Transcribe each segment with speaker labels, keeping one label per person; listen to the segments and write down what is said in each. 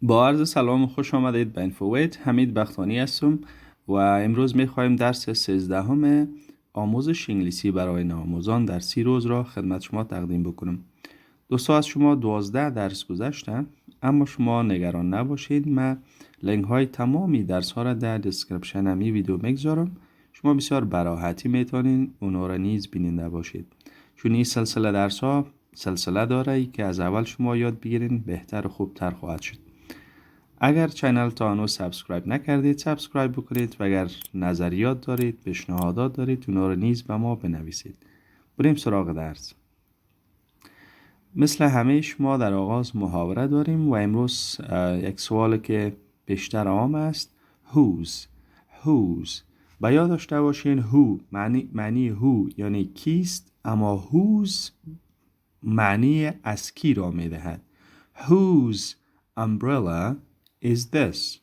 Speaker 1: با عرض سلام و خوش آمدید به اینفویت. حمید بختانی هستم و امروز میخوایم درس 13 آموزش انگلیسی برای نوآموزان در 30 روز را خدمت شما تقدیم بکنم. دوستا از شما 12 درس گذشته، اما شما نگران نباشید، من لینک های تمامی درس ها را در دسکریپشن همی ویدیو میگذارم. شما بسیار براحتی میتونین اونا را نیز بیننده باشید، چون این سلسله درس ها سلسله داره که از اول شما یاد بگیرین بهتر و خوبتر خواهد شد. اگر چینل تا هنوز سابسکرایب نکردید سابسکرایب بکنید و اگر نظریات دارید، پیشنهادات دارید، اونا رو نیز به ما بنویسید. بریم سراغ درس. مثل همیشه ما در آغاز محاوره داریم و امروز یک سوال که بیشتر عام است، whose. با یاد داشته باشین who معنی who یعنی کیست، اما whose معنی از کی را میدهد. whose umbrella is this.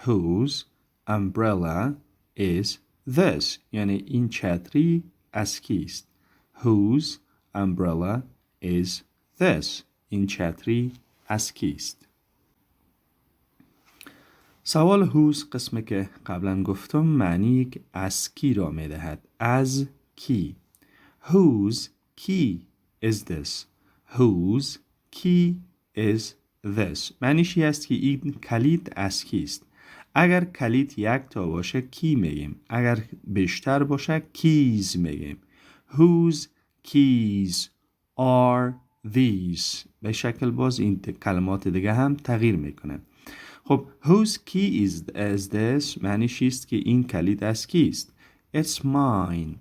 Speaker 1: Whose umbrella is this. یعنی این چتری از کیست. Whose umbrella is this. این چتری از کیست. سوال whose قسمی که قبلا گفتم معنی از کی را می دهد. از کی. Whose key is this. Whose key is this. معنیشی است که این کلید از کیست. اگر کلید یک تا باشه کی میگیم، اگر بیشتر باشه keys میگیم. Whose keys are these. به شکل باز این کلمات دیگه هم تغییر میکنه. خب whose key is this معنیش است که این کلید از کیست. It's mine.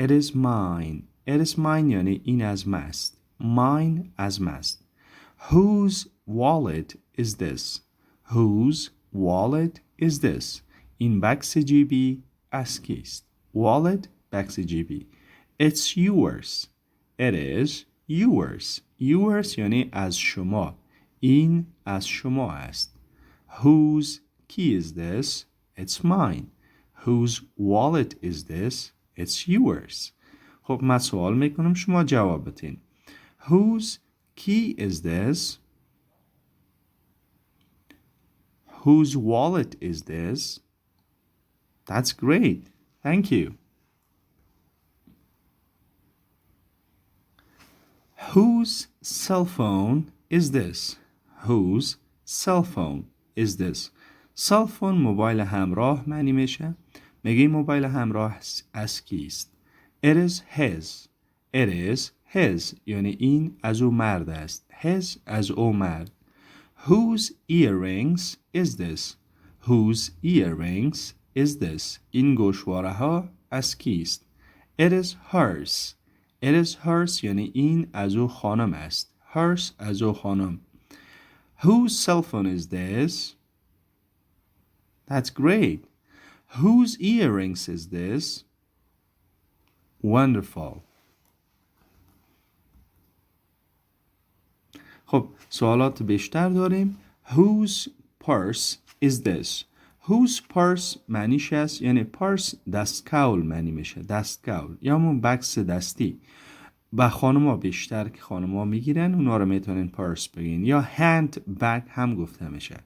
Speaker 1: It is mine. It is mine یعنی این از ماست. Mine از ماست. Whose wallet is this? Whose wallet is this? این بکس جیبی از کیست. Wallet بکس جیبی. It's yours. It is yours. Yours یعنی از شما. این از شما است. Whose key is this? It's mine. Whose wallet is this? It's yours. خب من سوال میکنم شما جواب بدین. Whose key is this? Whose wallet is this? That's great. Thank you. Whose cell phone is this? Whose cell phone is this? cell phone موبایل همراه معنی میشه. میگه موبایل همراه از کیست. It is his. It is his یعنی این از او مرد است. His از او مرد. Whose earrings is this? Whose earrings is this? این گوشواره ها از کیست. It is hers. It is hers یعنی این از او خانم است. Hers از او خانم. Whose cell phone is this? That's great. Whose earrings is this? Wonderful. خب سوالات بیشتر داریم. Whose purse is this? Whose purse معنیش است یعنی purse دستکول معنی میشه. دستکول یا همون بکس دستی. با خانما بیشتر که خانما میگیرن اونا رو میتونن purse بگین یا hand bag هم گفته میشه.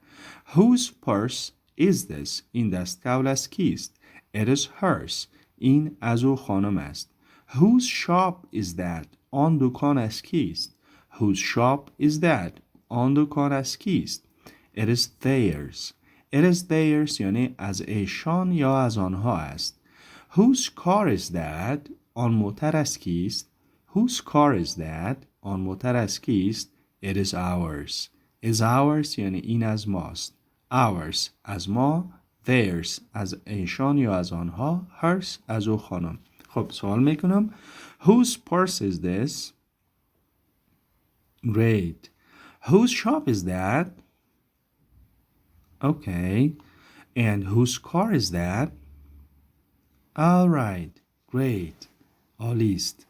Speaker 1: Whose purse is this? این دستکول از کیست. It is hers. این از او خانم است. Whose shop is that? آن دکان از کیست. Whose shop is that? آن دکان از کیست. It is theirs. It is theirs یعنی از ایشان یا از آنها است. Whose car is that? آن موتر از کیست. Whose car is that? آن موتر از کیست. It is ours. Is ours yeni این از ماست. Ours از ما. Theirs از ایشان یا از آنها. Hers از او خانم. خب سوال میکنم. Whose purse is this? Great. Whose shop is that? Okay. And whose car is that? All right. Great. عالی است.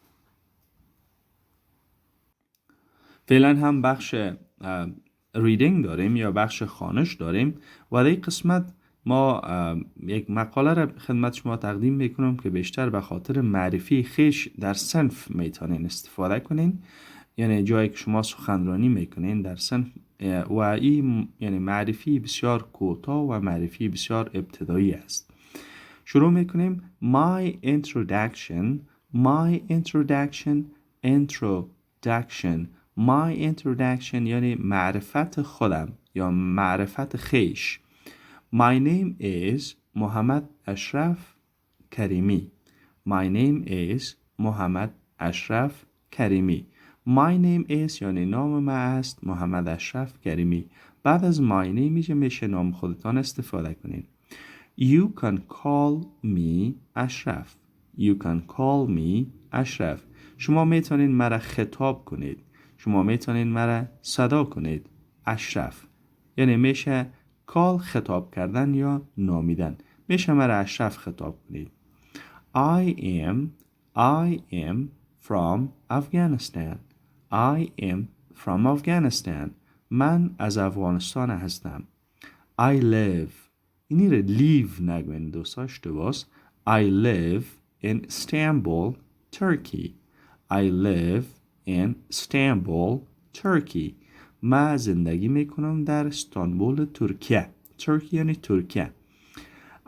Speaker 1: فعلا هم بخش ریدینگ داریم یا بخش خوانش داریم و در قسمت ما یک مقاله را خدمت شما تقدیم میکنم که بیشتر به خاطر معرفی خیش در صنف میتونین استفاده کنین. یعنی جایی که شما سخنرانی میکنین در صنف و این یعنی معرفی بسیار کوتاه و معرفی بسیار ابتدایی است. شروع میکنیم. My introduction یعنی معرفت خودم یا معرفت خویش. My name is محمد اشرف کریمی. My name is محمد اشرف کریمی. My name is یعنی نام من است محمد اشرف کریمی. بعد از my name میشه نام خودتان استفاده کنین. You can call me اشرف. You can call me اشرف. شما میتونین مرا خطاب کنید. شما میتونین مرا صدا کنید. اشرف یعنی میشه کال خطاب کردن یا نامیدن. میشه مرا اشرف خطاب کنید. I am from Afghanistan. I am from Afghanistan. من از افغانستان هستم. I live اینی رو لیو نگوین دوستا اشتباس. I live in Istanbul, Turkey. I live in Istanbul, Turkey. من زندگی میکنم در استانبول ترکیه. ترکیه یعنی ترکیه.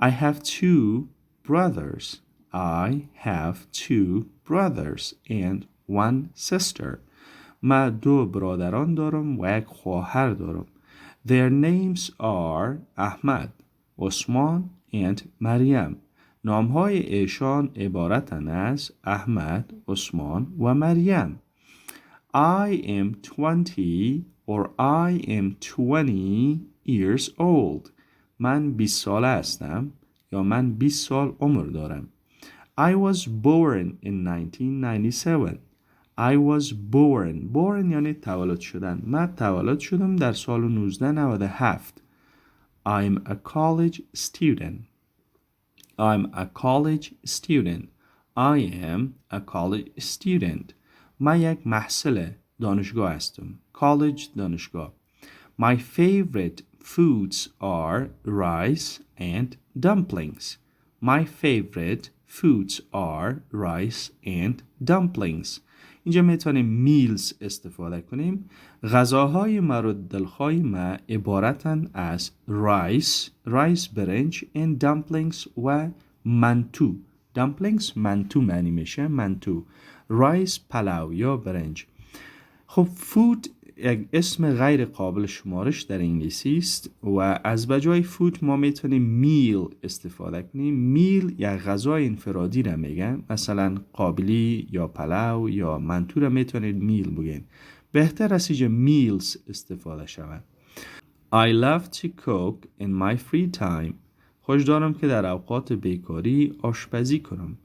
Speaker 1: I have two brothers. I have two brothers and one sister. من دو برادران دارم و یک خواهر دارم. Their names are احمد، عثمان and مریم. نامهای ایشان عبارتند از احمد، عثمان و مریم. I am 20 or I am 20 years old. من 20 ساله هستم یا من 20 سال عمر دارم. I was born in 1997. I was born یعنی تولد شدن. من تولد شدم در سال 1997. I'm a college student. I'm a college student. I am a college student. من یک محصل دانشگاه هستم. College دانشگاه. My favorite foods are rice and dumplings. My favorite foods are rice and dumplings. اینجا میتونیم meals استفاده کنیم. غذاهای مورد دلخواه ما عبارتن از rice برنج and dumplings و منتو. dumplings منتو معنی میشه. منتو. rice پلاو یا برنج. خب food یک اسم غیر قابل شمارش در انگلیسی است و از بجای فود ما میتونیم میل استفاده کنیم. میل یک غذای انفرادی را میگن. مثلا قابلی یا پلاو یا منتو را میتونید میل بگین. بهتر است اینجا میلز استفاده شود. I love to cook in my free time. خوش دارم که در اوقات بیکاری آشپزی کنم.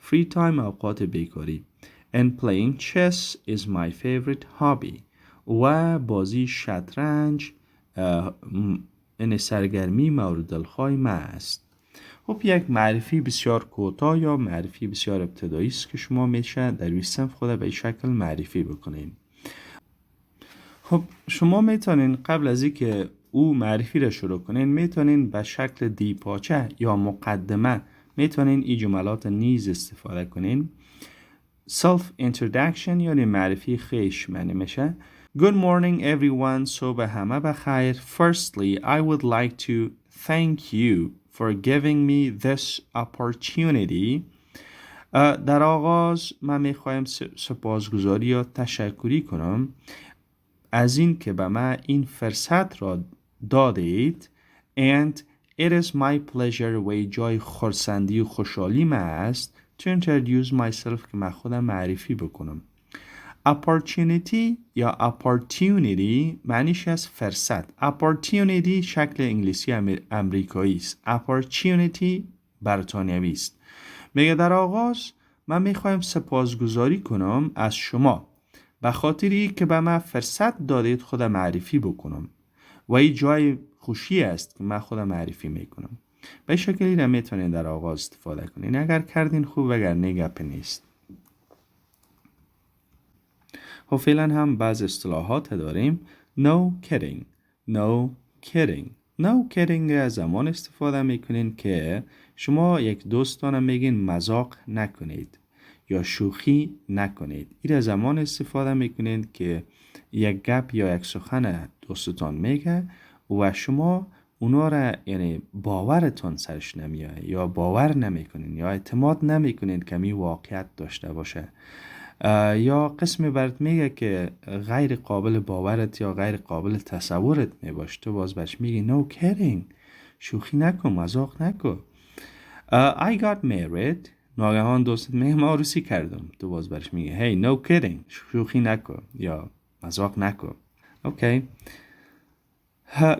Speaker 1: Free time اوقات بیکاری. And playing chess is my favorite hobby. و بازی شطرنج این سرگرمی مورد دلخواه من است. خب یک معرفی بسیار کوتاه یا معرفی بسیار ابتدایی است که شما میشه در این صنف خود به این شکل معرفی بکنین. خب شما میتونین قبل از اینکه او معرفی را شروع کنین میتونین به شکل دیپاچه یا مقدمه میتونین این جملات نیز استفاده کنین. Self introduction یعنی معرفی خویش معنی میشه. Good morning everyone. صبح همه بخیر. Firstly, I would like to thank you for giving me this opportunity. در آغاز من میخوایم سپاسگزاری یا تشکری کنم از این که به من این فرصت را دادید. And it is my pleasure و جای خرسندی و خوشحالی من است to introduce myself که من خودم معرفی بکنم. Opportunity یا opportunity معنیش از فرصت. Opportunity شکل انگلیسی امریکایی است. Opportunity بریتانیایی است. میگه در آغاز من میخوایم سپاسگزاری کنم از شما به خاطری که به من فرصت دادید خودم معرفی بکنم و این جای خوشی است که من خودم معرفی میکنم. به شکلی را میتونید در آغاز استفاده کنین. اگر کردین خوب، اگر نه گپ نیست. خب فعلا هم بعض اصطلاحات داریم. No kidding. No kidding. No kidding را زمان استفاده میکنین که شما یک دوستان میگین مذاق نکنید یا شوخی نکنید. این را زمان استفاده میکنین که یک گپ یا یک سخن دوستتان میگه و شما اونا را یعنی باورتان سرش نمیاد یا باور نمیکنین یا اعتماد نمیکنین که می واقعیت داشته باشه، یا قسمی برات میگه که غیر قابل باورت یا غیر قابل تصورت میباشه، تو باز بهش میگی no kidding، شوخی نکن، مذاق نکن. I got married، ناگهان دوستت میگه ما عروسی کردم، تو باز برش میگه hey no kidding، شوخی نکن یا مذاق نکن. اوکی.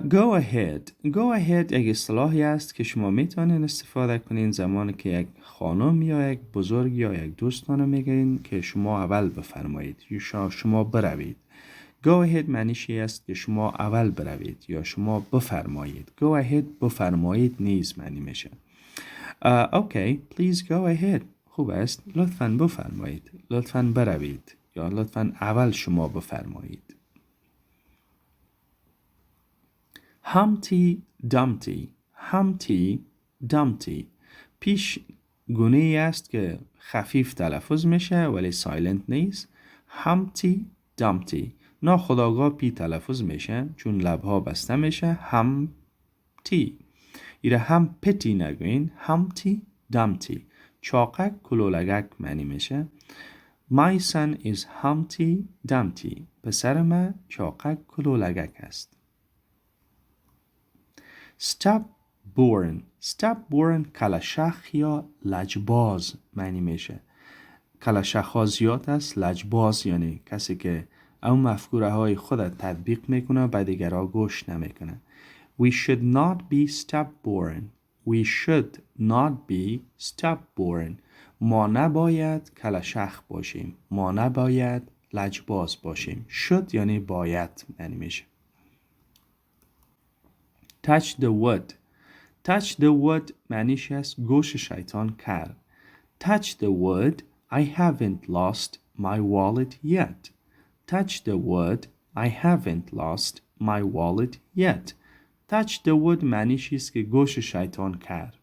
Speaker 1: go ahead یک اصطلاحی است که شما میتونین استفاده کنین زمانی که یک خانم یا یک بزرگ یا یک دوستان میگین که شما اول بفرمایید یا شما بروید. go ahead معنیش است که شما اول بروید یا شما بفرمایید. go ahead بفرمایید نیز معنی میشه. اوکی please go ahead، خوب است، لطفاً بفرمایید، لطفاً بروید یا لطفاً اول شما بفرمایید. Humpty Dumpty پیش گونه ای است که خفیف تلفظ میشه ولی سایلنت نیست. Humpty Dumpty ناخودآگاه پی تلفظ میشه چون لبها بسته میشه. Humpty ایره هم پتی نگوین. Humpty Dumpty چاقک کلولگک معنی میشه. My son is Humpty Dumpty پسر من چاقک کلولگک است. Stubborn کلشخ یا لجباز معنی میشه. کلشخ ها زیاد است، لجباز یعنی کسی که اون مفکوره های خود تطبیق میکنه و دیگرها گوش نمیکنه. We should not be stubborn. ما نباید کلشخ باشیم، ما نباید لجباز باشیم. should یعنی باید معنی میشه. touch the wood معنیش است گوش شیطان کرد. touch the wood I haven't lost my wallet yet. touch the wood I haven't lost my wallet yet. touch the wood معنیش است که گوش شیطان کرد.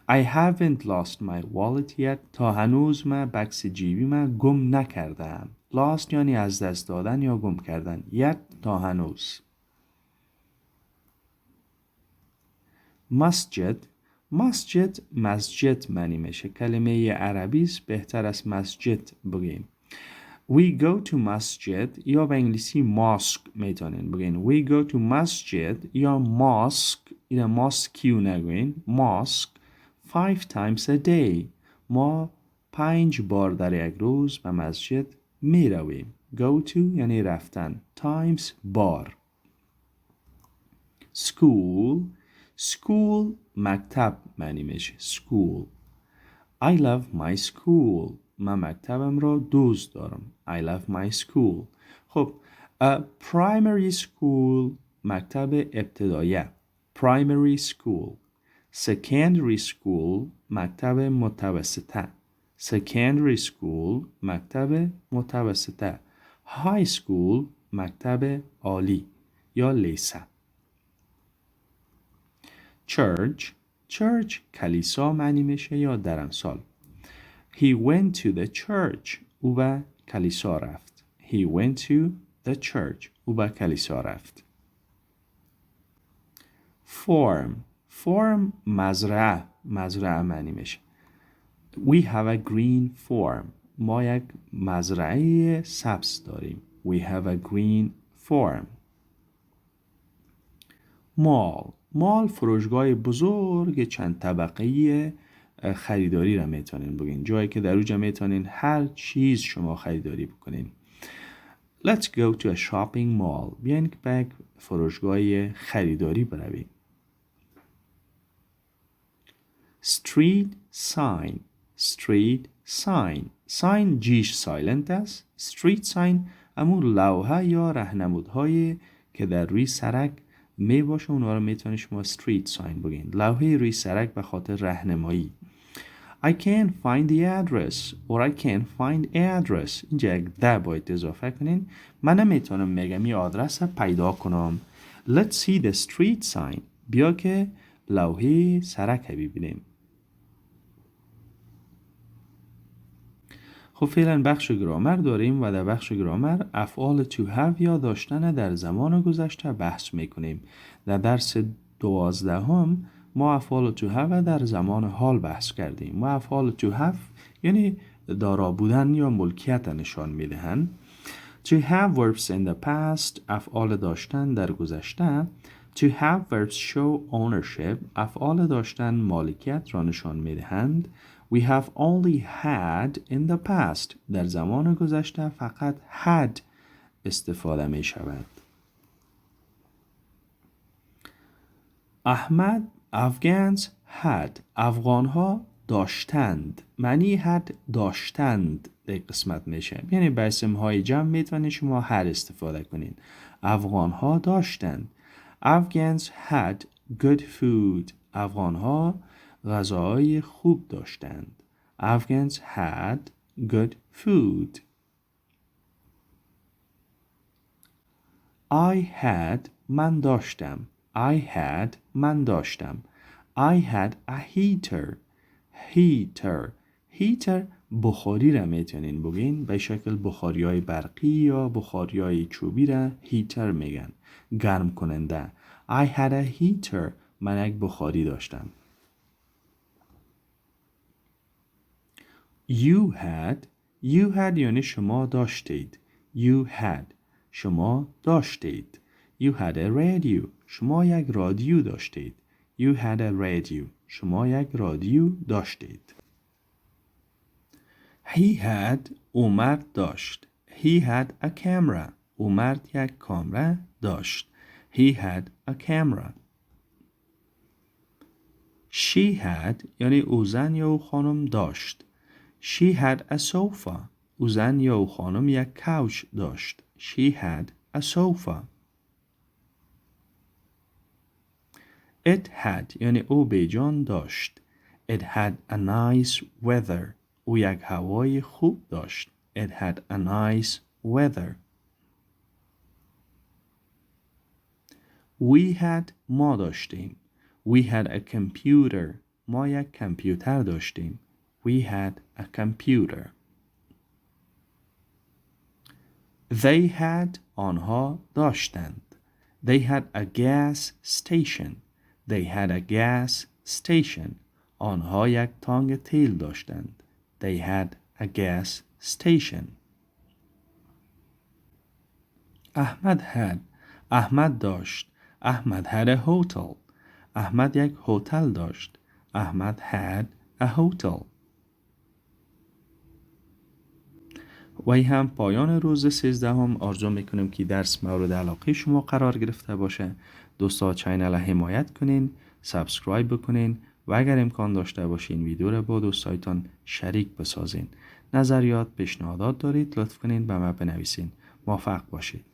Speaker 1: I haven't lost my wallet yet تا هنوز من بکس جیبی من گم نکردم. lost یعنی از دست دادن یا گم کردن. yet تا هنوز. مسجد معنی میشه. کلمه عربی است، بهتر از مسجد بگیم. We go to مسجد یا به انگلیسی ماسک میتونین بگین. We go to مسجد یا ماسک، اینا ماسکیو نگوین. ماسک 5 times a day ما 5 بار در یک روز به مسجد میرویم. Go to یعنی رفتن. Times بار. School مکتب معنی میشه. School I love my school من مکتبم را دوست دارم. I love my school. خب primary school مکتب ابتدایه. Primary school. Secondary school مکتب متوسطه. Secondary school مکتب متوسطه. High school مکتب عالی یا لیسه. church کلیسا معنی میشه یا درمسال. He went to the church او به کلیسا رفت. He went to the church او به کلیسا رفت. farm مزرعه معنی میشه. We have a green farm ما یک مزرعه سبز داریم. We have a green farm. مال فروشگاه بزرگ چند طبقه‌ای خریداری را میتونین بگین. جایی که در اونجا میتونین هر چیز شما خریداری بکنین. Let's go to a shopping mall. بیاین که به فروشگاه خریداری برویم. Street sign جیش سایلنت است. Street sign همون لوحه یا راهنمودهای که در روی سرک می باشه، اونها رو میتونید شما street sign بگین. لوحه روی سرک به خاطر راهنمایی. I can't find the address or I can't find address. اینجا یک ده باید اضافه کنین. من نمیتونم میگم این آدرس رو پیدا کنم. Let's see the street sign. بیا که لوحه سرک ببینیم. خب فعلا بخش گرامر داریم و در بخش گرامر افعال to have یا داشتن در زمان گذشته بحث میکنیم. در درس 12 ما افعال to have در زمان حال بحث کردیم. ما افعال to have یعنی دارا بودن یا ملکیت نشان میدهند. To have verbs in the past افعال داشتن در گذشته. To have verbs show ownership افعال داشتن مالکیت را نشان میدهند. We have only had in the past در زمان گذشته فقط had استفاده می شود. احمد Afghans had افغانها داشتند. معنی had داشتند در قسمت میشه، یعنی به اسمهای جمع میتونید شما had استفاده کنید. افغانها داشتند. Afghans had good food افغانها غذاهای خوب داشتند. Afghans had good food. I had من داشتم. I had من داشتم. I had a heater. heater بخاری را میتونین بگین، به شکل بخاری های برقی یا بخاری های چوبی را heater میگن، گرم کننده. I had a heater من یک بخاری داشتم. You had یعنی شما داشتید. You had شما داشتید. You had a radio شما یک رادیو داشتید. You had a radio شما یک رادیو داشتید. He had او مرد داشت. He had a camera او مرد یک کامera داشت. He had a camera. She had یعنی او زن یا او خانم داشت. She had a sofa او زن یا او خانم یک کوچ داشت. She had a sofa. It had یعنی او بیجان داشت. It had a nice weather او یک هوای خوب داشت. It had a nice weather. We had ما داشتیم. We had a computer ما یک کامپیوتر داشتیم. We had a computer. They had آنها داشتند. They had a gas station. They had a gas station. آنها یک تانک تیل داشتند. They had a gas station. احمد داشت. احمد had a hotel. احمد یک هتل داشت. احمد had a hotel. و این هم پایان روز 13 آرزو میکنم که درس مورد علاقه شما قرار گرفته باشه. دوستا چینل حمایت کنین، سابسکرایب بکنین و اگر امکان داشته باشین ویدیو رو با دوستایتان شریک بسازین. نظریات، پیشنهادات دارید لطف کنین به ما بنویسین. موفق باشید.